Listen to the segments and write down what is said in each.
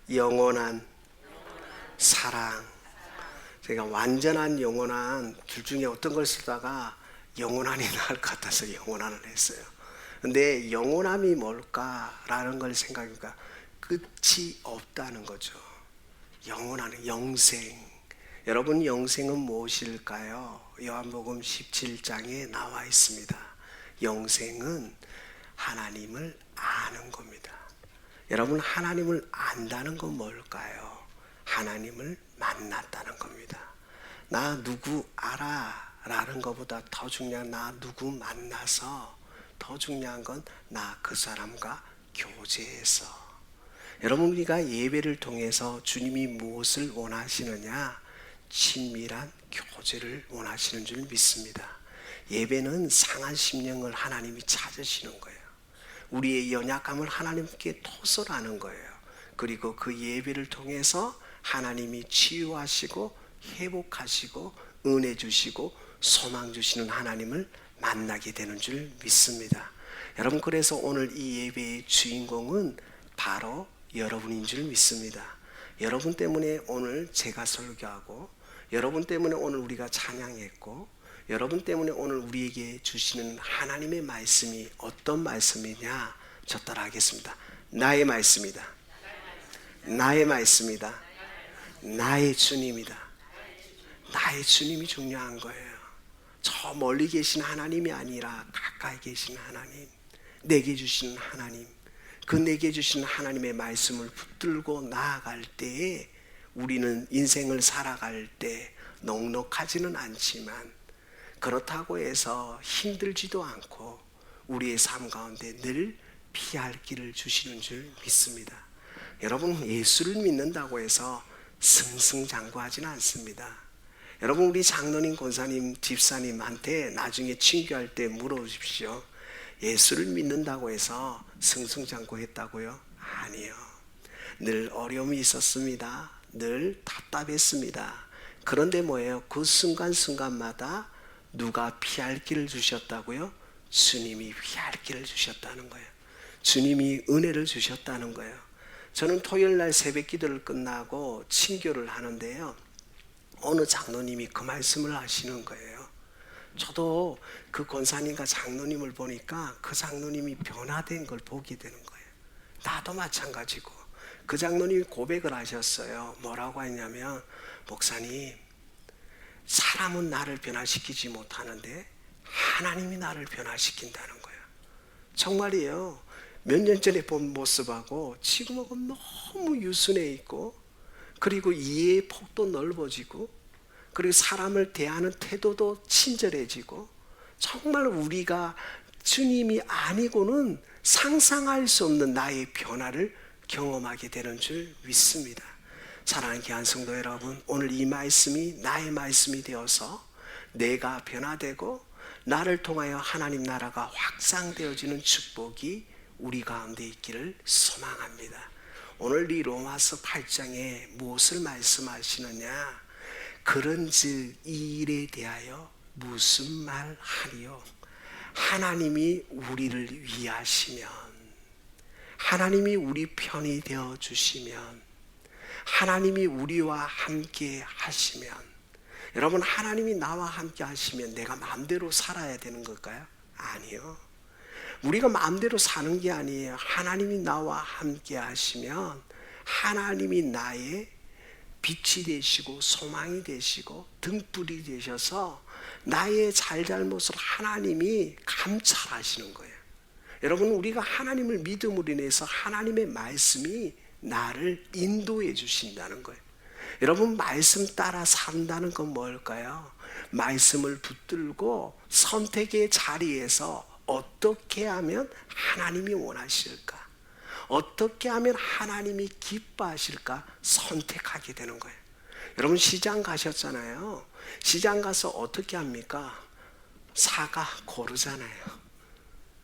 영원한 사랑. 제가 완전한 영원한 둘 중에 어떤 걸 쓰다가 영원한이 나을 것 같아서 영원한을 했어요. 근데 영원함이 뭘까라는 걸 생각하니까 끝이 없다는 거죠. 영원한 영생. 여러분, 영생은 무엇일까요? 요한복음 17장에 나와 있습니다. 영생은 하나님을 아는 겁니다. 여러분, 하나님을 안다는 건 뭘까요? 하나님을 만났다는 겁니다. 나 누구 알아 라는 것보다 더 중요한 나 누구 만나서 더 중요한 건 나 그 사람과 교제해서. 여러분, 우리가 예배를 통해서 주님이 무엇을 원하시느냐? 친밀한 교제를 원하시는 줄 믿습니다. 예배는 상한 심령을 하나님이 찾으시는 거예요. 우리의 연약함을 하나님께 토설하는 거예요. 그리고 그 예배를 통해서 하나님이 치유하시고 회복하시고 은혜 주시고 소망 주시는 하나님을 만나게 되는 줄 믿습니다. 여러분, 그래서 오늘 이 예배의 주인공은 바로 여러분인 줄 믿습니다. 여러분 때문에 오늘 제가 설교하고, 여러분 때문에 오늘 우리가 찬양했고, 여러분 때문에 오늘 우리에게 주시는 하나님의 말씀이 어떤 말씀이냐? 저 따라 하겠습니다. 나의 말씀이다. 나의 말씀이다. 나의 주님이다. 나의 주님이 중요한 거예요. 저 멀리 계신 하나님이 아니라 가까이 계신 하나님, 내게 주시는 하나님, 그 내게 주시는 하나님의 말씀을 붙들고 나아갈 때에 우리는 인생을 살아갈 때 넉넉하지는 않지만, 그렇다고 해서 힘들지도 않고 우리의 삶 가운데 늘 피할 길을 주시는 줄 믿습니다. 여러분, 예수를 믿는다고 해서 승승장구하지는 않습니다. 여러분, 우리 장로님, 권사님, 집사님한테 나중에 친교할 때 물어보십시오. 예수를 믿는다고 해서 승승장구했다고요? 아니요. 늘 어려움이 있었습니다. 늘 답답했습니다. 그런데 뭐예요? 그 순간순간마다 누가 피할 길을 주셨다고요? 주님이 피할 길을 주셨다는 거예요. 주님이 은혜를 주셨다는 거예요. 저는 토요일날 새벽 기도를 끝나고 친교를 하는데요, 어느 장로님이 그 말씀을 하시는 거예요. 저도 그 권사님과 장로님을 보니까 그 장로님이 변화된 걸 보게 되는 거예요. 나도 마찬가지고. 그 장로님이 고백을 하셨어요. 뭐라고 했냐면, 목사님, 사람은 나를 변화시키지 못하는데 하나님이 나를 변화시킨다는 거예요. 정말이에요. 몇 년 전에 본 모습하고 지금하고 너무 유순해 있고, 그리고 이해의 폭도 넓어지고, 그리고 사람을 대하는 태도도 친절해지고, 정말 우리가 주님이 아니고는 상상할 수 없는 나의 변화를 경험하게 되는 줄 믿습니다. 사랑하는 귀한 성도 여러분, 오늘 이 말씀이 나의 말씀이 되어서 내가 변화되고 나를 통하여 하나님 나라가 확장되어지는 축복이 우리 가운데 있기를 소망합니다. 오늘 이 로마서 8장에 무엇을 말씀하시느냐? 그런즉 이 일에 대하여 무슨 말 하리요? 하나님이 우리를 위하시면, 하나님이 우리 편이 되어 주시면, 하나님이 우리와 함께 하시면, 여러분, 하나님이 나와 함께 하시면 내가 마음대로 살아야 되는 걸까요? 아니요. 우리가 마음대로 사는 게 아니에요. 하나님이 나와 함께 하시면 하나님이 나의 빛이 되시고 소망이 되시고 등불이 되셔서 나의 잘잘못을 하나님이 감찰하시는 거예요. 여러분, 우리가 하나님을 믿음으로 인해서 하나님의 말씀이 나를 인도해 주신다는 거예요. 여러분, 말씀 따라 산다는 건 뭘까요? 말씀을 붙들고 선택의 자리에서 어떻게 하면 하나님이 원하실까? 어떻게 하면 하나님이 기뻐하실까? 선택하게 되는 거예요. 여러분, 시장 가셨잖아요. 시장 가서 어떻게 합니까? 사과 고르잖아요.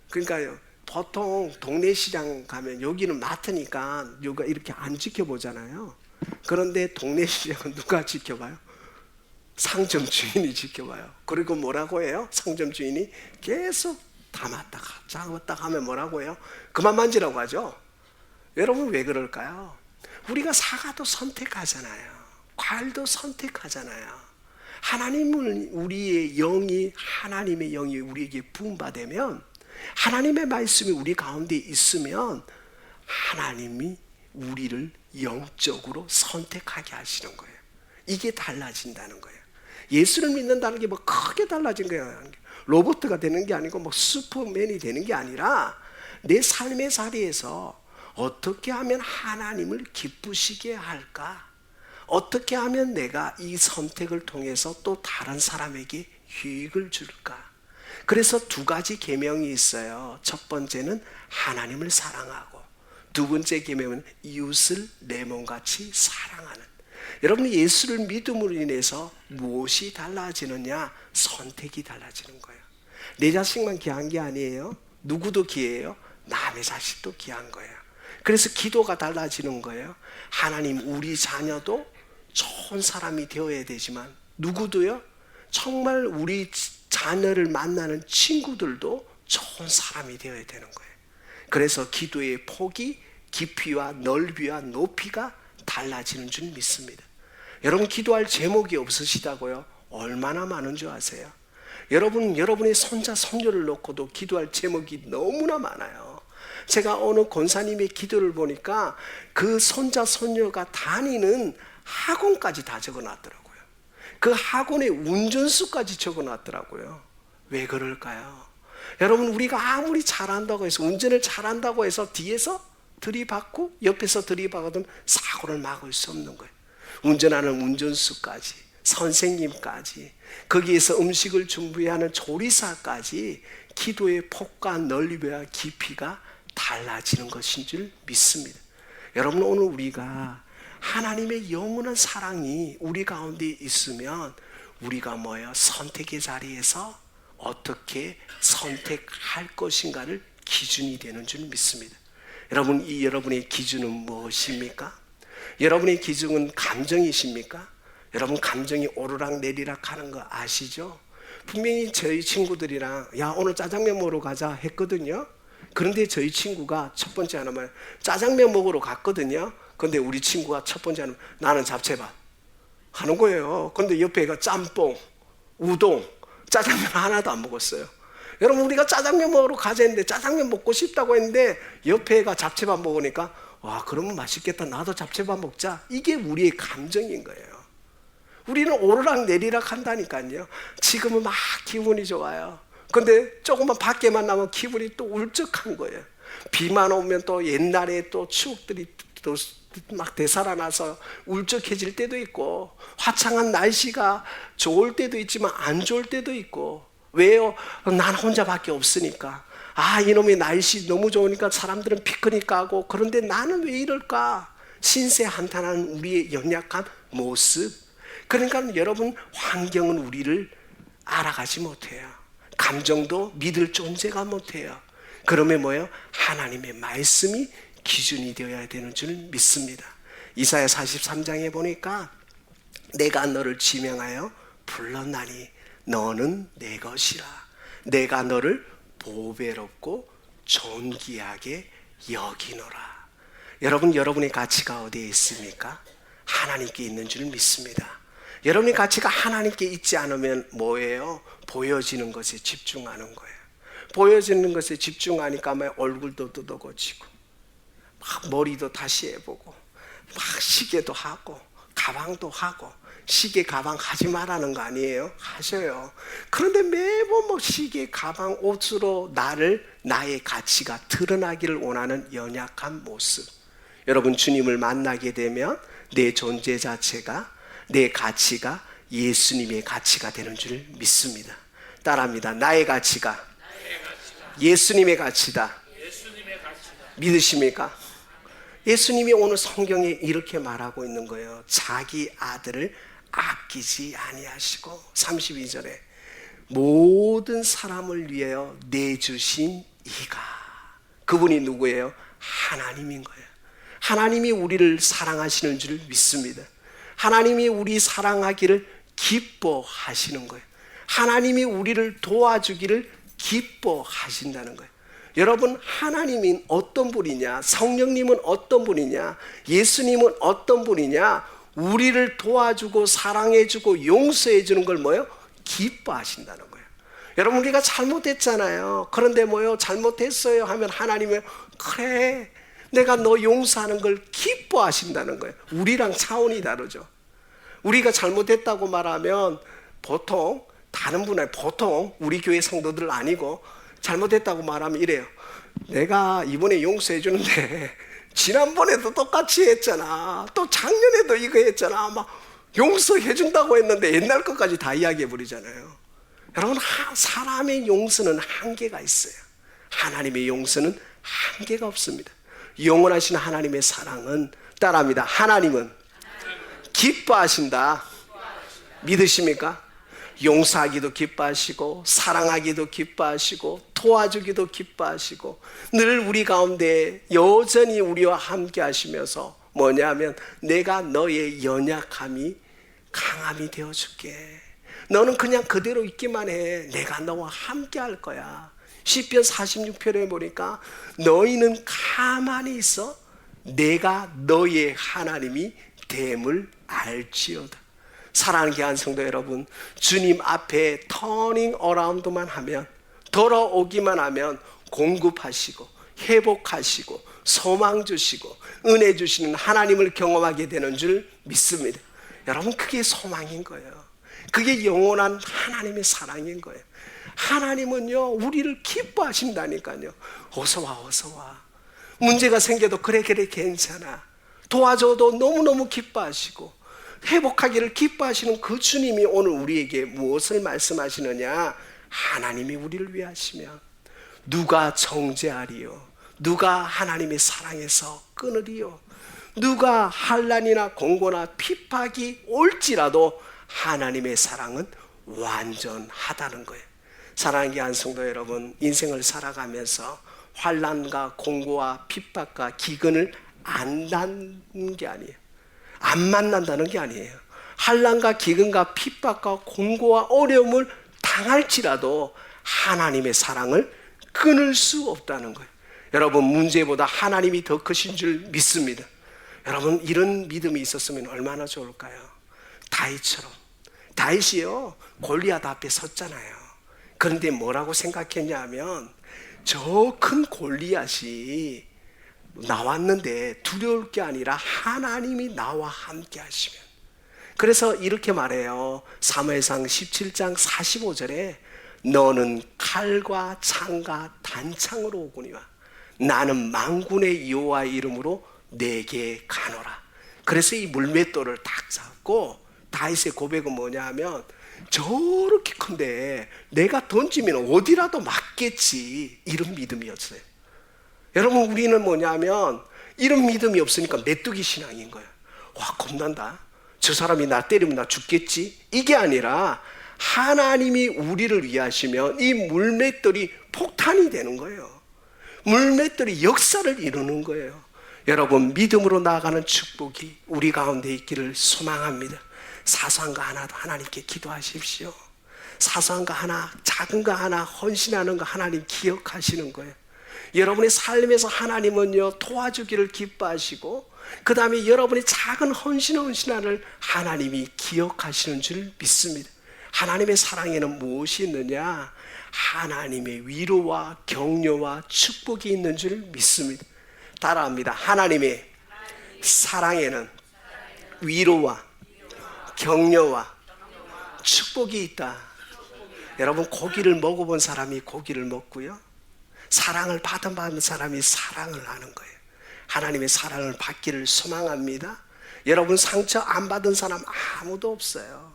그러니까요, 보통 동네 시장 가면 여기는 마트니까 여기가 이렇게 안 지켜보잖아요. 그런데 동네 시장은 누가 지켜봐요? 상점 주인이 지켜봐요. 그리고 뭐라고 해요? 상점 주인이 계속 담았다가 잡았다가 하면 뭐라고 해요? 그만 만지라고 하죠. 여러분 왜 그럴까요? 우리가 사과도 선택하잖아요. 과일도 선택하잖아요. 하나님을 우리의 영이 하나님의 영이 우리에게 부음받으면 하나님의 말씀이 우리 가운데 있으면 하나님이 우리를 영적으로 선택하게 하시는 거예요. 이게 달라진다는 거예요. 예수를 믿는다는 게 뭐 크게 달라진 거예요. 로봇가 되는 게 아니고 뭐 슈퍼맨이 되는 게 아니라 내 삶의 자리에서 어떻게 하면 하나님을 기쁘시게 할까? 어떻게 하면 내가 이 선택을 통해서 또 다른 사람에게 유익을 줄까? 그래서 두 가지 계명이 있어요. 첫 번째는 하나님을 사랑하고 두 번째 계명은 이웃을 내 몸같이 사랑하는. 여러분 예수를 믿음으로 인해서 무엇이 달라지느냐? 선택이 달라지는 거예요. 내 자식만 귀한 게 아니에요. 누구도 귀해요. 남의 자식도 귀한 거예요. 그래서 기도가 달라지는 거예요. 하나님 우리 자녀도 좋은 사람이 되어야 되지만 누구도요? 정말 우리 자녀를 만나는 친구들도 좋은 사람이 되어야 되는 거예요. 그래서 기도의 폭이 깊이와 넓이와 높이가 달라지는 줄 믿습니다. 여러분 기도할 제목이 없으시다고요? 얼마나 많은 줄 아세요? 여러분의 손자 손녀를 놓고도 기도할 제목이 너무나 많아요. 제가 어느 권사님의 기도를 보니까 그 손자 손녀가 다니는 학원까지 다 적어놨더라고요. 그 학원의 운전수까지 적어놨더라고요. 왜 그럴까요? 여러분 우리가 아무리 잘한다고 해서 운전을 잘한다고 해서 뒤에서 들이받고 옆에서 들이받으면 사고를 막을 수 없는 거예요. 운전하는 운전수까지 선생님까지 거기에서 음식을 준비하는 조리사까지 기도의 폭과 넓이와 깊이가 달라지는 것인 줄 믿습니다. 여러분 오늘 우리가 하나님의 영원한 사랑이 우리 가운데 있으면 우리가 뭐예요? 선택의 자리에서 어떻게 선택할 것인가를 기준이 되는 줄 믿습니다. 여러분 이 여러분의 기준은 무엇입니까? 여러분의 기준은 감정이십니까? 여러분 감정이 오르락 내리락 하는 거 아시죠? 분명히 저희 친구들이랑 야 오늘 짜장면 먹으러 가자 했거든요. 그런데 저희 친구가 첫 번째 하나만 짜장면 먹으러 갔거든요. 근데 우리 친구가 첫 번째 하나만 나는 잡채밥 하는 거예요. 근데 옆에가 짬뽕, 우동, 짜장면 하나도 안 먹었어요. 여러분 우리가 짜장면 먹으러 가자 했는데 짜장면 먹고 싶다고 했는데 옆에가 잡채밥 먹으니까 와 그러면 맛있겠다 나도 잡채밥 먹자. 이게 우리의 감정인 거예요. 우리는 오르락 내리락 한다니까요. 지금은 막 기분이 좋아요. 근데 조금만 밖에만 나면 기분이 또 울적한 거예요. 비만 오면 또 옛날에 또 추억들이 또 막 되살아나서 울적해질 때도 있고 화창한 날씨가 좋을 때도 있지만 안 좋을 때도 있고. 왜요? 난 혼자밖에 없으니까. 아 이놈의 날씨 너무 좋으니까 사람들은 피크닉 가고 그런데 나는 왜 이럴까? 신세 한탄하는 우리의 연약한 모습. 그러니까 여러분 환경은 우리를 알아가지 못해요. 감정도 믿을 존재가 못해요. 그러면 뭐예요? 하나님의 말씀이 기준이 되어야 되는 줄 믿습니다. 이사야 43장에 보니까 내가 너를 지명하여 불렀나니 너는 내 것이라. 내가 너를 보배롭고 존귀하게 여기노라. 여러분 여러분의 가치가 어디에 있습니까? 하나님께 있는 줄 믿습니다. 여러분의 가치가 하나님께 있지 않으면 뭐예요? 보여지는 것에 집중하는 거예요. 보여지는 것에 집중하니까 막 얼굴도 뜯어고치고 막 머리도 다시 해보고 막 시계도 하고 가방도 하고. 시계 가방 하지 말라는 거 아니에요? 하셔요. 그런데 매번 뭐 시계 가방 옷으로 나의 가치가 드러나기를 원하는 연약한 모습. 여러분 주님을 만나게 되면 내 존재 자체가 내 가치가 예수님의 가치가 되는 줄 믿습니다. 따라합니다. 나의 가치가 예수님의 가치다. 믿으십니까? 예수님이 오늘 성경에 이렇게 말하고 있는 거예요. 자기 아들을 아끼지 아니하시고 32절에 모든 사람을 위하여 내주신 이가. 그분이 누구예요? 하나님인 거예요. 하나님이 우리를 사랑하시는 줄 믿습니다. 하나님이 우리 사랑하기를 기뻐하시는 거예요. 하나님이 우리를 도와주기를 기뻐하신다는 거예요. 여러분, 하나님이 어떤 분이냐, 성령님은 어떤 분이냐, 예수님은 어떤 분이냐, 우리를 도와주고 사랑해주고 용서해주는 걸 뭐예요? 기뻐하신다는 거예요. 여러분, 우리가 잘못했잖아요. 그런데 뭐예요? 잘못했어요 하면 하나님은 그래, 내가 너 용서하는 걸 기뻐하신다는 거예요. 우리랑 차원이 다르죠. 우리가 잘못했다고 말하면 보통 다른 분의 보통 우리 교회 성도들 아니고 잘못했다고 말하면 이래요. 내가 이번에 용서해 주는데 지난번에도 똑같이 했잖아. 또 작년에도 이거 했잖아. 막 용서해 준다고 했는데 옛날 것까지 다 이야기해 버리잖아요. 여러분, 사람의 용서는 한계가 있어요. 하나님의 용서는 한계가 없습니다. 영원하신 하나님의 사랑은 따라합니다. 하나님은 기뻐하신다. 믿으십니까? 용서하기도 기뻐하시고 사랑하기도 기뻐하시고 도와주기도 기뻐하시고 늘 우리 가운데 여전히 우리와 함께 하시면서 뭐냐면 내가 너의 연약함이 강함이 되어줄게. 너는 그냥 그대로 있기만 해. 내가 너와 함께 할 거야. 시편 46편에 보니까 너희는 가만히 있어. 내가 너의 하나님이 됨을 알지어다. 사랑하는 귀한 성도 여러분, 주님 앞에 터닝 어라운드만 하면, 돌아오기만 하면 공급하시고 회복하시고 소망 주시고 은혜 주시는 하나님을 경험하게 되는 줄 믿습니다. 여러분, 그게 소망인 거예요. 그게 영원한 하나님의 사랑인 거예요. 하나님은요, 우리를 기뻐하신다니까요. 어서 와, 어서 와. 문제가 생겨도 그래 괜찮아. 도와줘도 너무너무 기뻐하시고 회복하기를 기뻐하시는 그 주님이 오늘 우리에게 무엇을 말씀하시느냐? 하나님이 우리를 위하시면 누가 정죄하리요? 누가 하나님의 사랑에서 끊으리요? 누가 환난이나 공고나 핍박이 올지라도 하나님의 사랑은 완전하다는 거예요. 사랑하는 귀한 성도 여러분, 인생을 살아가면서 환난과 공고와 핍박과 기근을 안 낳는 게 아니에요. 안 만난다는 게 아니에요. 환난과 기근과 핍박과 공고와 어려움을 당할지라도 하나님의 사랑을 끊을 수 없다는 거예요. 여러분, 문제보다 하나님이 더 크신 줄 믿습니다. 여러분, 이런 믿음이 있었으면 얼마나 좋을까요? 다윗처럼. 다윗이요, 골리앗 앞에 섰잖아요. 그런데 뭐라고 생각했냐면 저 큰 골리앗이 나왔는데 두려울 게 아니라 하나님이 나와 함께 하시면. 그래서 이렇게 말해요. 사무엘상 17장 45절에 너는 칼과 창과 단창으로 오거니와 나는 만군의 여호와의 이름으로 내게 가노라. 그래서 이 물맷돌을 딱 잡고 다윗의 고백은 뭐냐 하면 저렇게 큰데 내가 던지면 어디라도 맞겠지, 이런 믿음이었어요. 여러분, 우리는 뭐냐면 이런 믿음이 없으니까 메뚜기 신앙인 거예요. 와, 겁난다. 저 사람이 나 때리면 나 죽겠지. 이게 아니라 하나님이 우리를 위하시면 이 물맷돌이 폭탄이 되는 거예요. 물맷돌이 역사를 이루는 거예요. 여러분, 믿음으로 나아가는 축복이 우리 가운데 있기를 소망합니다. 사소한 거 하나도 하나님께 기도하십시오. 사소한 거 하나, 작은 거 하나, 헌신하는 거 하나님 기억하시는 거예요. 여러분의 삶에서 하나님은요, 도와주기를 기뻐하시고 그 다음에 여러분의 작은 헌신을 하나님이 기억하시는 줄 믿습니다. 하나님의 사랑에는 무엇이 있느냐? 하나님의 위로와 격려와 축복이 있는 줄 믿습니다. 따라합니다. 하나님의 사랑에는 위로와 격려와 축복이 있다. 여러분, 고기를 먹어본 사람이 고기를 먹고요, 사랑을 받은 사람이 사랑을 하는 거예요. 하나님의 사랑을 받기를 소망합니다. 여러분, 상처 안 받은 사람 아무도 없어요.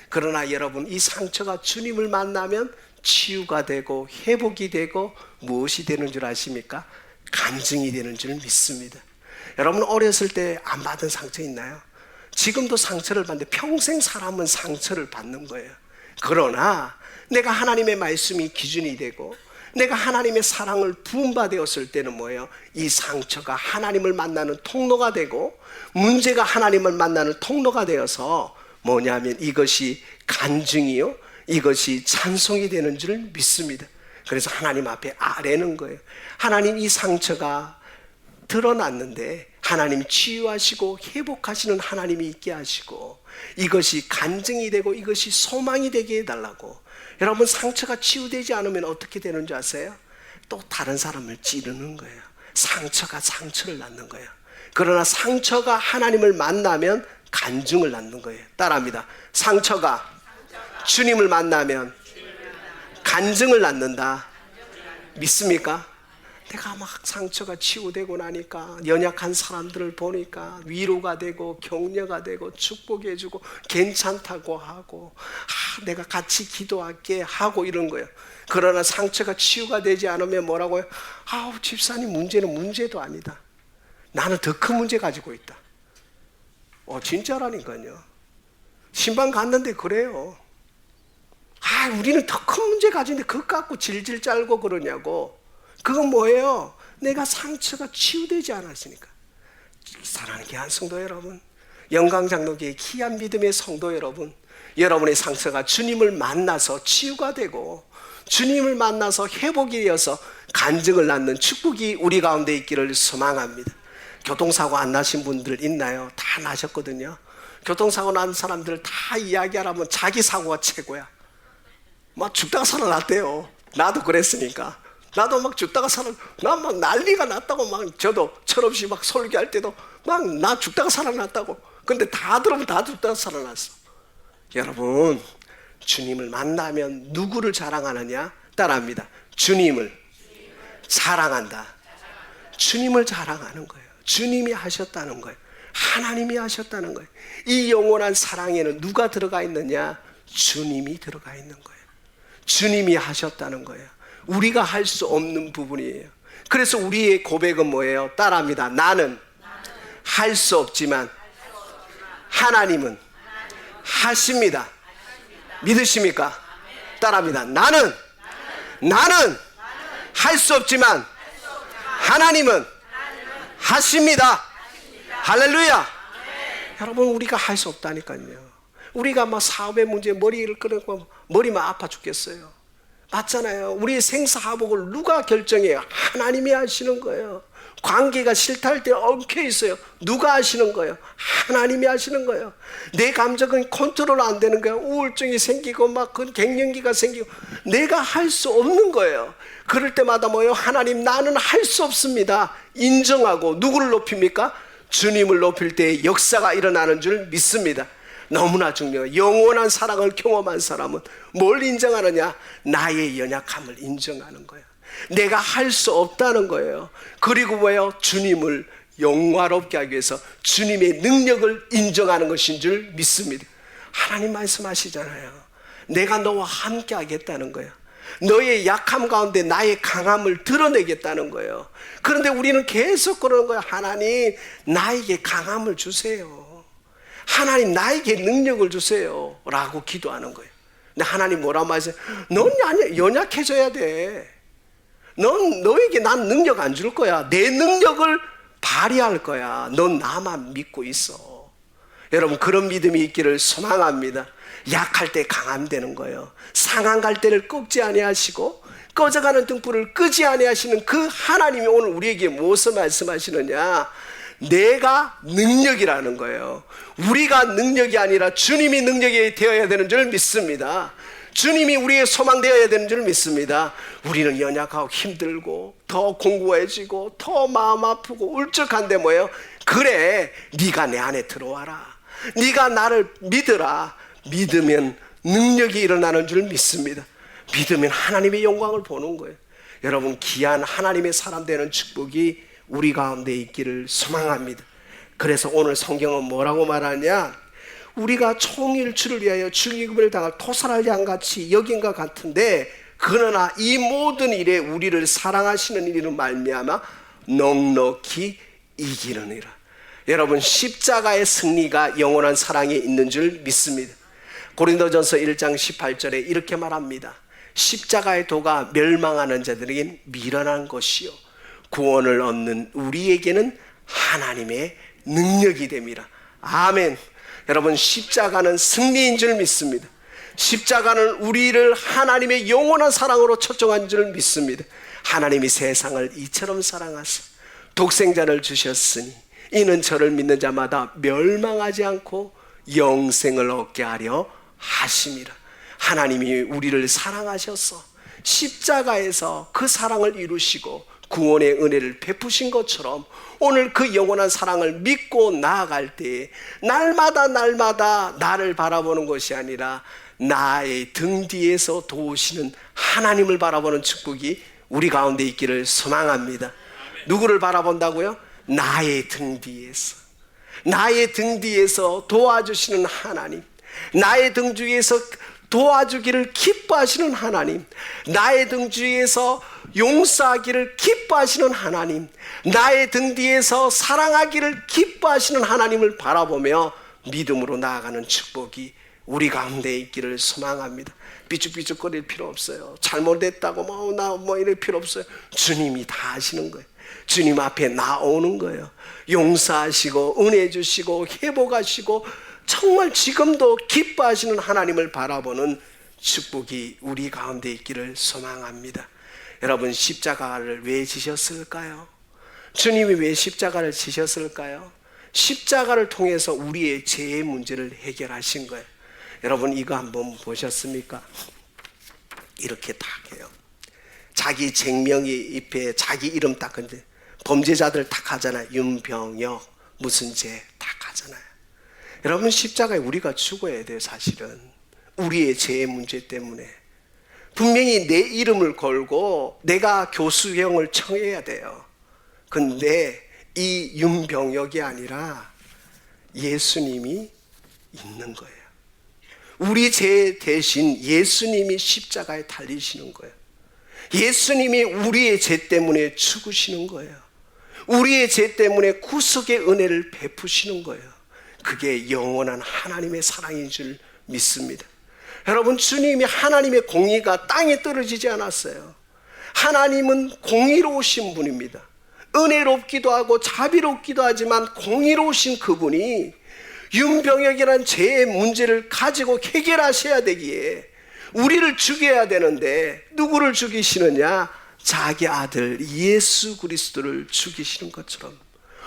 그러나 여러분, 이 상처가 주님을 만나면 치유가 되고 회복이 되고 무엇이 되는 줄 아십니까? 간증이 되는 줄 믿습니다. 여러분, 어렸을 때 안 받은 상처 있나요? 지금도 상처를 받는데 평생 사람은 상처를 받는 거예요. 그러나 내가 하나님의 말씀이 기준이 되고 내가 하나님의 사랑을 부음받았을 때는 뭐예요? 이 상처가 하나님을 만나는 통로가 되고 문제가 하나님을 만나는 통로가 되어서 뭐냐면 이것이 간증이요, 이것이 찬송이 되는 줄 믿습니다. 그래서 하나님 앞에 아뢰는 거예요. 하나님, 이 상처가 드러났는데 하나님 치유하시고 회복하시는 하나님이 있게 하시고 이것이 간증이 되고 이것이 소망이 되게 해달라고. 여러분, 상처가 치유되지 않으면 어떻게 되는 줄 아세요? 또 다른 사람을 찌르는 거예요. 상처가 상처를 낳는 거예요. 그러나 상처가 하나님을 만나면 간증을 낳는 거예요. 따라합니다. 상처가 주님을 만나면 간증을 낳는다. 믿습니까? 내가 막 상처가 치유되고 나니까 연약한 사람들을 보니까 위로가 되고 격려가 되고 축복해 주고 괜찮다고 하고 내가 같이 기도할게 하고 이런 거예요. 그러나 상처가 치유가 되지 않으면 뭐라고요? 집사님 문제는 문제도 아니다. 나는 더 큰 문제 가지고 있다. 진짜라니까요. 신방 갔는데 그래요. 우리는 더 큰 문제 가지는데 그것 갖고 질질 짤고 그러냐고. 그건 뭐예요? 내가 상처가 치유되지 않았으니까. 사랑하는 귀한 성도 여러분, 영광장로교회 귀한 믿음의 성도 여러분, 여러분의 상처가 주님을 만나서 치유가 되고 주님을 만나서 회복이 되어서 간증을 낳는 축복이 우리 가운데 있기를 소망합니다. 교통사고 안 나신 분들 있나요? 다 나셨거든요. 교통사고 난 사람들 다 이야기하라면 자기 사고가 최고야. 막 죽다가 살아났대요. 나도 그랬으니까. 나도 막 죽다가 난 막 난리가 났다고, 막 저도 철없이 막 설교할 때도 막 나 죽다가 살아났다고. 근데 다 들으면 다 죽다가 살아났어. 여러분, 주님을 만나면 누구를 자랑하느냐? 따라합니다. 주님을 자랑한다. 주님을 자랑하는 거예요. 주님이 하셨다는 거예요. 하나님이 하셨다는 거예요. 이 영원한 사랑에는 누가 들어가 있느냐? 주님이 들어가 있는 거예요. 주님이 하셨다는 거예요. 우리가 할 수 없는 부분이에요. 그래서 우리의 고백은 뭐예요? 따라합니다. 나는 할 수 없지만 하나님은 하십니다. 믿으십니까? 따라합니다. 나는 할 수 없지만 하나님은 하십니다. 할렐루야. 여러분, 우리가 할 수 없다니까요. 우리가 막 사업의 문제 머리를 끌고 머리만 아파 죽겠어요. 맞잖아요. 우리의 생사화복을 누가 결정해요? 하나님이 하시는 거예요. 관계가 싫다할 때 엉켜 있어요. 누가 하시는 거예요? 하나님이 하시는 거예요. 내 감정은 컨트롤 안 되는 거예요. 우울증이 생기고 막 갱년기가 생기고 내가 할 수 없는 거예요. 그럴 때마다 뭐예요? 하나님, 나는 할 수 없습니다. 인정하고 누구를 높입니까? 주님을 높일 때 역사가 일어나는 줄 믿습니다. 너무나 중요해요. 영원한 사랑을 경험한 사람은 뭘 인정하느냐? 나의 연약함을 인정하는 거예요. 내가 할 수 없다는 거예요. 그리고 뭐예요? 주님을 영화롭게 하기 위해서 주님의 능력을 인정하는 것인 줄 믿습니다. 하나님 말씀하시잖아요. 내가 너와 함께 하겠다는 거예요. 너의 약함 가운데 나의 강함을 드러내겠다는 거예요. 그런데 우리는 계속 그러는 거예요. 하나님, 나에게 강함을 주세요. 하나님, 나에게 능력을 주세요 라고 기도하는 거예요. 근데 하나님 뭐라고 말하세요? 넌 연약해져야 돼. 너에게 난 능력 안 줄 거야. 내 능력을 발휘할 거야. 넌 나만 믿고 있어. 여러분, 그런 믿음이 있기를 소망합니다. 약할 때 강함 되는 거예요. 상한 갈 때를 꺾지 아니하시고 꺼져가는 등불을 끄지 아니하시는 그 하나님이 오늘 우리에게 무엇을 말씀하시느냐? 내가 능력이라는 거예요. 우리가 능력이 아니라 주님이 능력이 되어야 되는 줄 믿습니다. 주님이 우리의 소망 되어야 되는 줄 믿습니다. 우리는 연약하고 힘들고 더 공고해지고 더 마음 아프고 울적한데 뭐예요? 그래, 네가 내 안에 들어와라. 네가 나를 믿으라. 믿으면 능력이 일어나는 줄 믿습니다. 믿으면 하나님의 영광을 보는 거예요. 여러분, 귀한 하나님의 사람 되는 축복이 우리 가운데 있기를 소망합니다. 그래서 오늘 성경은 뭐라고 말하냐? 우리가 총일주를 위하여 죽임을 당할 토살할 양같이 여긴 것 같은데, 그러나 이 모든 일에 우리를 사랑하시는 이로 말미암아 넉넉히 이기느니라. 여러분, 십자가의 승리가 영원한 사랑에 있는 줄 믿습니다. 고린도전서 1장 18절에 이렇게 말합니다. 십자가의 도가 멸망하는 자들에겐 미련한 것이요 구원을 얻는 우리에게는 하나님의 능력이 됨이라. 아멘. 여러분, 십자가는 승리인 줄 믿습니다. 십자가는 우리를 하나님의 영원한 사랑으로 초청한 줄 믿습니다. 하나님이 세상을 이처럼 사랑하사 독생자를 주셨으니 이는 저를 믿는 자마다 멸망하지 않고 영생을 얻게 하려 하심이라. 하나님이 우리를 사랑하셔서 십자가에서 그 사랑을 이루시고 구원의 은혜를 베푸신 것처럼 오늘 그 영원한 사랑을 믿고 나아갈 때에 날마다 나를 바라보는 것이 아니라 나의 등 뒤에서 도우시는 하나님을 바라보는 축복이 우리 가운데 있기를 소망합니다. 누구를 바라본다고요? 나의 등 뒤에서, 나의 등 뒤에서 도와주시는 하나님, 나의 등 뒤에서 도와주기를 기뻐하시는 하나님, 나의 등 뒤에서 용서하기를 기뻐하시는 하나님, 나의 등 뒤에서 사랑하기를 기뻐하시는 하나님을 바라보며 믿음으로 나아가는 축복이 우리 가운데 있기를 소망합니다. 삐죽삐죽거릴 필요 없어요. 잘못했다고 이럴 필요 없어요. 주님이 다 하시는 거예요. 주님 앞에 나오는 거예요. 용서하시고 은혜 주시고 회복하시고 정말 지금도 기뻐하시는 하나님을 바라보는 축복이 우리 가운데 있기를 소망합니다. 여러분, 십자가를 왜 지셨을까요? 주님이 왜 십자가를 지셨을까요? 십자가를 통해서 우리의 죄의 문제를 해결하신 거예요. 여러분, 이거 한번 보셨습니까? 이렇게 딱 해요. 자기 쟁명이 입에 자기 이름 딱 건데 범죄자들 딱 하잖아요. 윤병혁 무슨 죄 딱 하잖아요. 여러분, 십자가에 우리가 죽어야 돼요. 사실은 우리의 죄의 문제 때문에 분명히 내 이름을 걸고 내가 교수형을 청해야 돼요. 근데 이 윤병혁이 아니라 예수님이 있는 거예요. 우리 죄 대신 예수님이 십자가에 달리시는 거예요. 예수님이 우리의 죄 때문에 죽으시는 거예요. 우리의 죄 때문에 구속의 은혜를 베푸시는 거예요. 그게 영원한 하나님의 사랑인 줄 믿습니다. 여러분, 주님이 하나님의 공의가 땅에 떨어지지 않았어요. 하나님은 공의로우신 분입니다. 은혜롭기도 하고 자비롭기도 하지만 공의로우신 그분이 윤병혁이라는 죄의 문제를 가지고 해결하셔야 되기에 우리를 죽여야 되는데 누구를 죽이시느냐? 자기 아들 예수 그리스도를 죽이시는 것처럼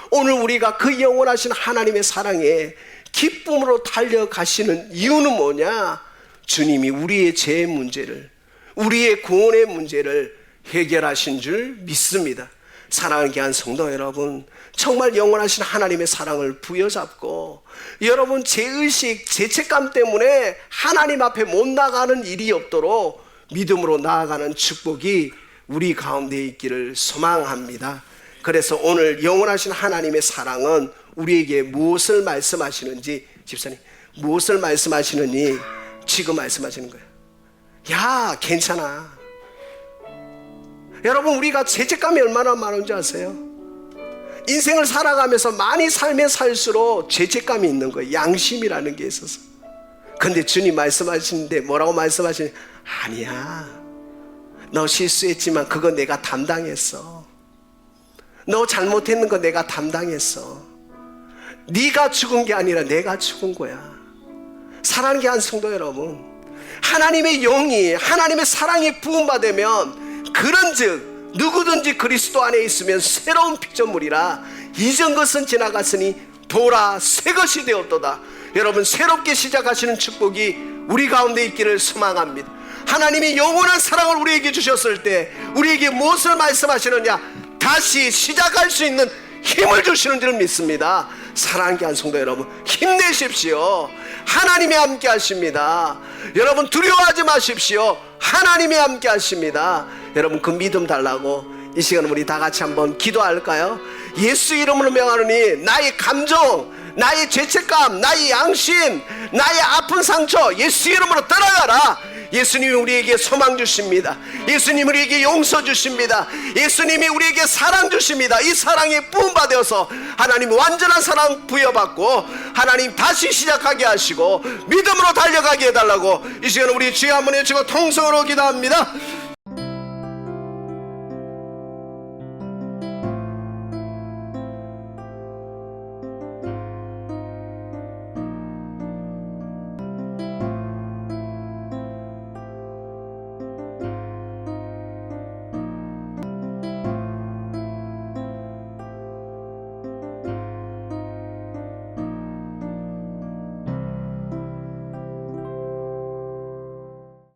오늘 우리가 그 영원하신 하나님의 사랑에 기쁨으로 달려가시는 이유는 뭐냐? 주님이 우리의 죄의 문제를, 우리의 구원의 문제를 해결하신 줄 믿습니다. 사랑하는 귀한 성도 여러분, 정말 영원하신 하나님의 사랑을 부여잡고 여러분 죄의식, 죄책감 때문에 하나님 앞에 못 나가는 일이 없도록 믿음으로 나아가는 축복이 우리 가운데 있기를 소망합니다. 그래서 오늘 영원하신 하나님의 사랑은 우리에게 무엇을 말씀하시는지, 집사님 무엇을 말씀하시느니 지금 말씀하시는 거예요. 야, 괜찮아. 여러분, 우리가 죄책감이 얼마나 많은지 아세요? 인생을 살아가면서 많이 살면 살수록 죄책감이 있는 거예요. 양심이라는 게 있어서. 근데 주님 말씀하시는데 뭐라고 말씀하시냐? 아니야, 너 실수했지만 그거 내가 담당했어. 너 잘못했는 거 내가 담당했어. 네가 죽은 게 아니라 내가 죽은 거야. 사랑하는 귀한 성도 여러분, 하나님의 영이, 하나님의 사랑이 부음받으면 그런즉 누구든지 그리스도 안에 있으면 새로운 피조물이라 이전 것은 지나갔으니 보라 새 것이 되었도다. 여러분, 새롭게 시작하시는 축복이 우리 가운데 있기를 소망합니다. 하나님이 영원한 사랑을 우리에게 주셨을 때 우리에게 무엇을 말씀하시느냐? 다시 시작할 수 있는 힘을 주시는 줄 믿습니다. 사랑하는 귀한 성도 여러분, 힘내십시오. 하나님이 함께 하십니다. 여러분, 두려워하지 마십시오. 하나님이 함께 하십니다. 여러분, 그 믿음 달라고 이 시간 우리 다 같이 한번 기도할까요? 예수 이름으로 명하노니 나의 감정, 나의 죄책감, 나의 양심, 나의 아픈 상처 예수 이름으로 떠나가라. 예수님이 우리에게 소망 주십니다. 예수님이 우리에게 용서 주십니다. 예수님이 우리에게 사랑 주십니다. 이 사랑에 부음받아서 하나님 완전한 사랑 부여받고 하나님 다시 시작하게 하시고 믿음으로 달려가게 해달라고 이 시간 우리 주여 한번 외치고 통성으로 기도합니다.